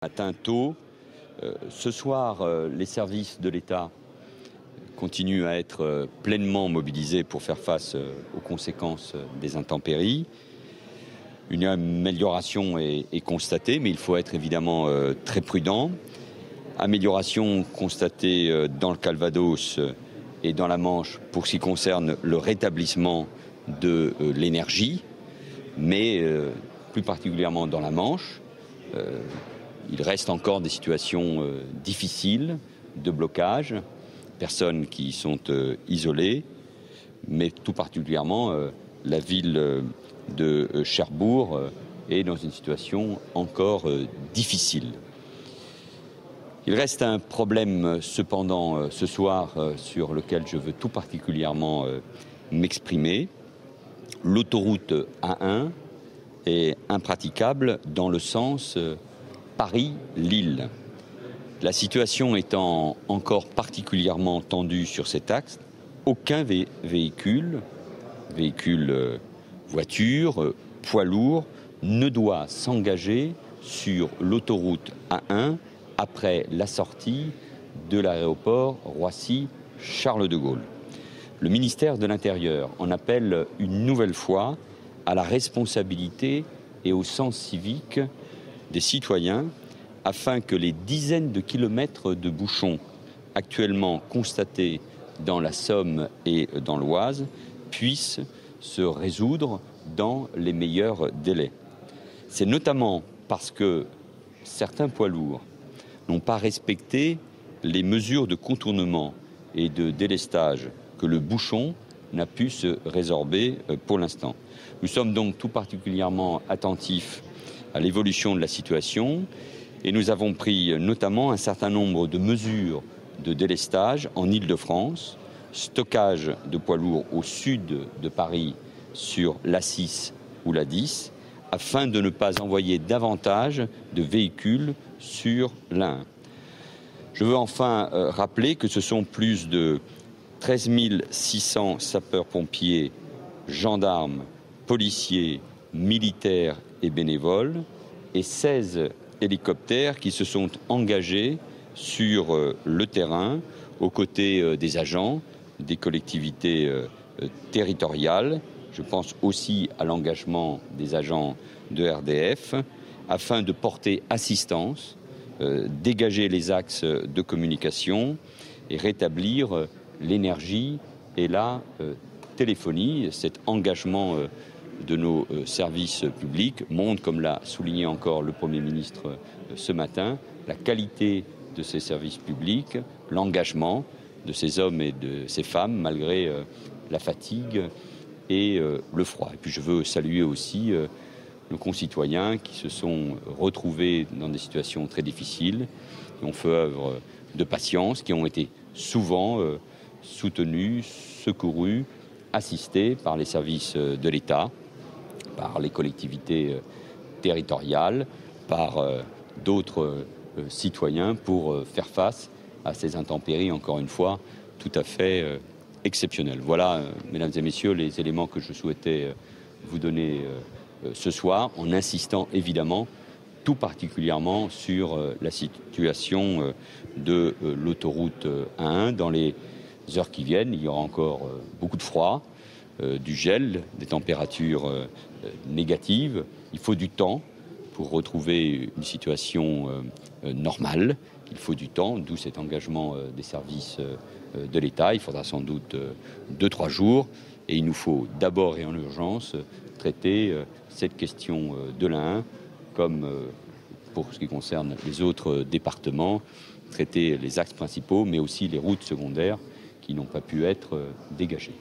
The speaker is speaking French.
Matin tôt, ce soir, les services de l'État continuent à être pleinement mobilisés pour faire face aux conséquences des intempéries. Une amélioration est constatée, mais il faut être évidemment très prudent. Amélioration constatée dans le Calvados et dans la Manche pour ce qui concerne le rétablissement de l'énergie, mais plus particulièrement dans la Manche. Il reste encore des situations difficiles de blocage, personnes qui sont isolées, mais tout particulièrement la ville de Cherbourg est dans une situation encore difficile. Il reste un problème cependant ce soir sur lequel je veux tout particulièrement m'exprimer. L'autoroute A1 est impraticable dans le sens Paris-Lille. La situation étant encore particulièrement tendue sur cet axe, aucun véhicule, voiture, poids lourd, ne doit s'engager sur l'autoroute A1 après la sortie de l'aéroport Roissy-Charles de Gaulle. Le ministère de l'Intérieur en appelle une nouvelle fois à la responsabilité et au sens civique des citoyens afin que les dizaines de kilomètres de bouchons actuellement constatés dans la Somme et dans l'Oise puissent se résoudre dans les meilleurs délais. C'est notamment parce que certains poids lourds n'ont pas respecté les mesures de contournement et de délestage que le bouchon n'a pu se résorber pour l'instant. Nous sommes donc tout particulièrement attentifs à l'évolution de la situation et nous avons pris notamment un certain nombre de mesures de délestage en Île-de-France, stockage de poids lourds au sud de Paris sur l'A6 ou l'A10, afin de ne pas envoyer davantage de véhicules sur l'A1. Je veux enfin rappeler que ce sont plus de 13 600 sapeurs-pompiers, gendarmes, policiers, militaires et bénévoles et 16 hélicoptères qui se sont engagés sur le terrain aux côtés des agents, des collectivités territoriales. Je pense aussi à l'engagement des agents de RDF afin de porter assistance, dégager les axes de communication et rétablir l'énergie et la téléphonie. Cet engagement de nos services publics montre, comme l'a souligné encore le Premier ministre ce matin, la qualité de ces services publics, l'engagement de ces hommes et de ces femmes malgré la fatigue et le froid. Et puis je veux saluer aussi nos concitoyens qui se sont retrouvés dans des situations très difficiles, qui ont fait œuvre de patience, qui ont été souvent soutenus, secourus, assistés par les services de l'État, par les collectivités territoriales, par d'autres citoyens pour faire face à ces intempéries, encore une fois, tout à fait exceptionnelles. Voilà, mesdames et messieurs, les éléments que je souhaitais vous donner ce soir, en insistant évidemment tout particulièrement sur la situation de l'autoroute A1. Dans les heures qui viennent, il y aura encore beaucoup de froid, du gel, des températures négatives. Il faut du temps pour retrouver une situation normale. Il faut du temps, d'où cet engagement des services de l'État. Il faudra sans doute 2-3 jours et il nous faut d'abord et en urgence traiter cette question de l'A1 comme pour ce qui concerne les autres départements, traiter les axes principaux mais aussi les routes secondaires qui n'ont pas pu être dégagées.